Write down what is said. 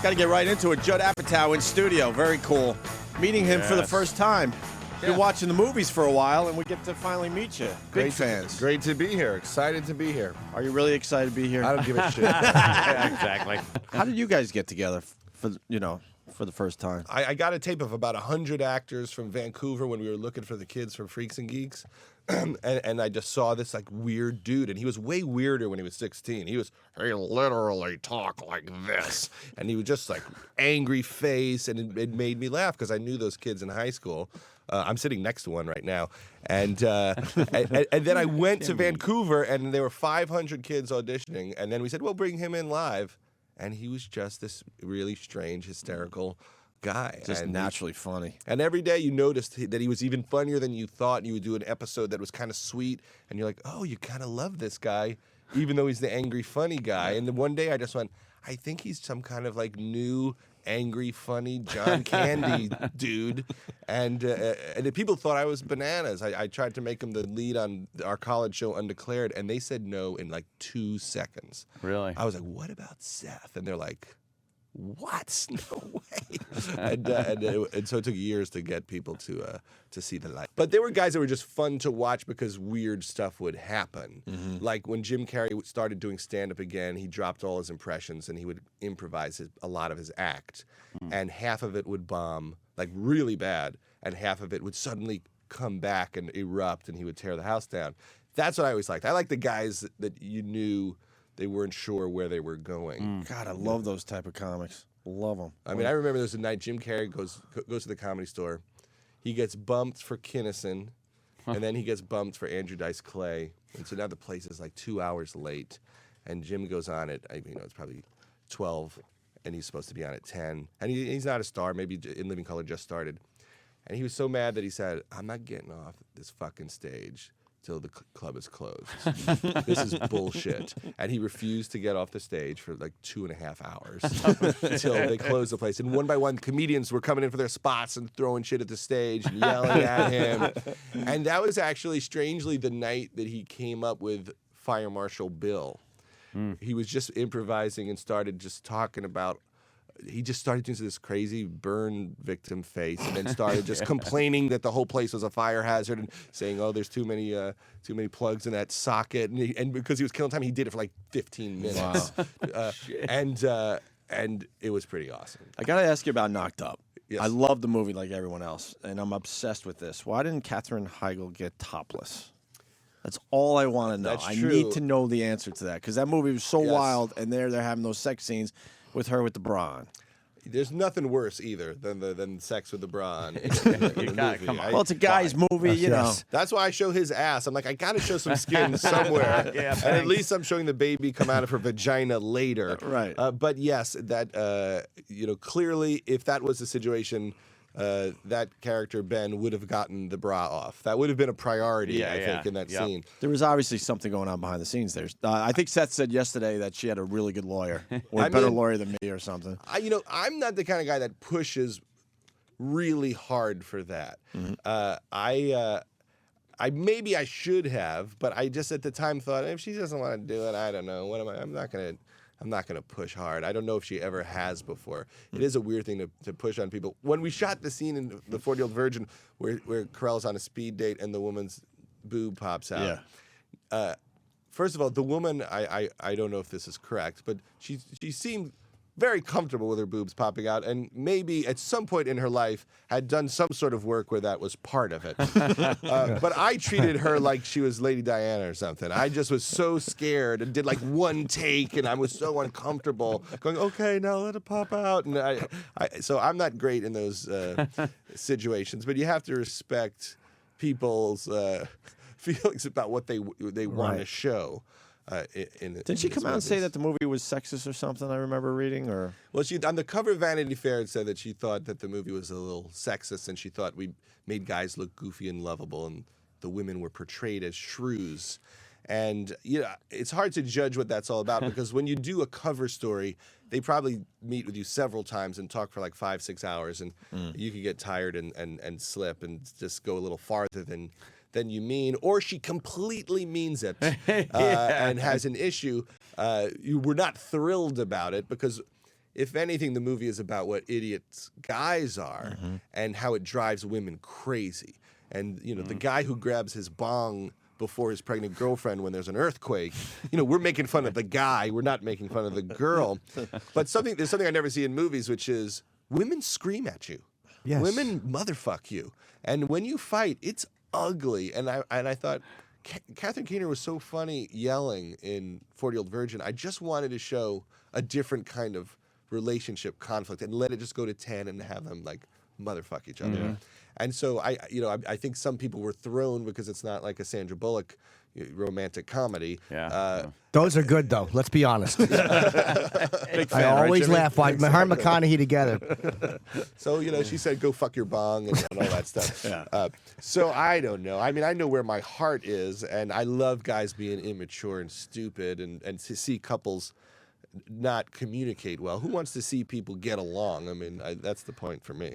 Got to get right into it. Judd Apatow in studio. Very cool. Meeting him for the first time. Been watching the movies for a while, and we get to finally meet you. Big fans. Great to be here. Excited to be here. Are you really excited to be here? I don't give a shit. Exactly. How did you guys get together for the first time? I got a tape of about 100 actors from Vancouver when we were looking for the kids from Freaks and Geeks. and I just saw this like weird dude, and he was way weirder when he was 16. He literally talk like this, and he was just like angry face, and it made me laugh because I knew those kids in high school. I'm sitting next to one right now, and then I went to Vancouver, and there were 500 kids auditioning, and then we said, "Well, bring him in live," and he was just this really strange, hysterical guy. Just naturally funny. And every day you noticed that he was even funnier than you thought, and you would do an episode that was kind of sweet, and you're like, oh, you kind of love this guy, even though he's the angry, funny guy. And then one day I just went, I think he's some kind of like new, angry, funny John Candy dude. And the people thought I was bananas. I tried to make him the lead on our college show, Undeclared, and they said no in like 2 seconds. Really? I was like, what about Seth? And they're like, what? No way. and so it took years to get people to see the light. But there were guys that were just fun to watch because weird stuff would happen. Mm-hmm. Like when Jim Carrey started doing stand-up again, he dropped all his impressions and he would improvise a lot of his act. Mm. And half of it would bomb, like really bad, and half of it would suddenly come back and erupt and he would tear the house down. That's what I always liked. I liked the guys that you knew they weren't sure where they were going. God, I love those type of comics. Love them. I mean, I remember there was a night Jim Carrey goes to the Comedy Store. He gets bumped for Kinnison, and then he gets bumped for Andrew Dice Clay. And so now the place is like 2 hours late. And Jim goes on at, it's probably 12, and he's supposed to be on at 10. And he's not a star. Maybe In Living Color just started. And he was so mad that he said, I'm not getting off this fucking stage till the club is closed. This is bullshit. And he refused to get off the stage for like 2.5 hours until they closed the place. And one by one, comedians were coming in for their spots and throwing shit at the stage and yelling at him. And that was actually, strangely, the night that he came up with Fire Marshal Bill. He was just improvising and started just talking about, he just started doing this crazy burn victim face, and then started just complaining that the whole place was a fire hazard and saying, "Oh, there's too many plugs in that socket." And because he was killing time, he did it for like 15 minutes. Wow. And it was pretty awesome. I got to ask you about Knocked Up. Yes. I love the movie like everyone else, and I'm obsessed with this. Why didn't Katherine Heigl get topless? That's all I want to know. That's I true. need to know the answer to that because that movie was so Yes. wild, and they're having those sex scenes with her with the bra on. There's nothing worse either than sex with the bra on. Come on. Well, it's a guy's movie, you know. That's why I show his ass. I'm like, I got to show some skin somewhere. And at least I'm showing the baby come out of her vagina later. Right. But yes, that clearly, if that was the situation, that character Ben would have gotten the bra off. That would have been a priority, I think, in that scene. There was obviously something going on behind the scenes there. I think Seth said yesterday that she had a really good lawyer, or a better lawyer than me, or something. I'm not the kind of guy that pushes really hard for that. Mm-hmm. Maybe I should have, but I just at the time thought, if she doesn't want to do it, I don't know. What am I? I'm not gonna push hard. I don't know if she ever has before. It is a weird thing to push on people. When we shot the scene in The 40-Year-Old Virgin where Carell's on a speed date and the woman's boob pops out. Yeah. First of all, the woman, I don't know if this is correct, but she seemed very comfortable with her boobs popping out, and maybe at some point in her life had done some sort of work where that was part of it. But I treated her like she was Lady Diana or something. I just was so scared and did like one take, and I was so uncomfortable going, okay, now let it pop out. And so I'm not great in those situations, but you have to respect people's feelings about what they want to show. Did she come out and say that the movie was sexist or something? I remember reading, or well, she on the cover of Vanity Fair it said that she thought that the movie was a little sexist, and she thought we made guys look goofy and lovable, and the women were portrayed as shrews. And it's hard to judge what that's all about because when you do a cover story, they probably meet with you several times and talk for like 5-6 hours, and you could get tired and slip and just go a little farther than you mean, or she completely means it and has an issue. You were not thrilled about it because if anything, the movie is about what idiots guys are and how it drives women crazy. And, you know, the guy who grabs his bong before his pregnant girlfriend when there's an earthquake, you know, we're making fun of the guy. We're not making fun of the girl. But there's something I never see in movies, which is women scream at you. Yes. Women motherfuck you. And when you fight, it's ugly. And I thought Catherine Keener was so funny yelling in 40-Year-Old Virgin. I just wanted to show a different kind of relationship conflict and let it just go to 10 and have them like motherfuck each other. And so I think some people were thrown because it's not like a Sandra Bullock romantic comedy. Those are good though. Let's be honest. Big I fan, always right, Jimmy? laugh like her and McConaughey together. So, you know, she said, go fuck your bong and all that stuff. So I don't know. I mean, I know where my heart is, and I love guys being immature and stupid and to see couples not communicate well. Who wants to see people get along? I mean, that's the point for me.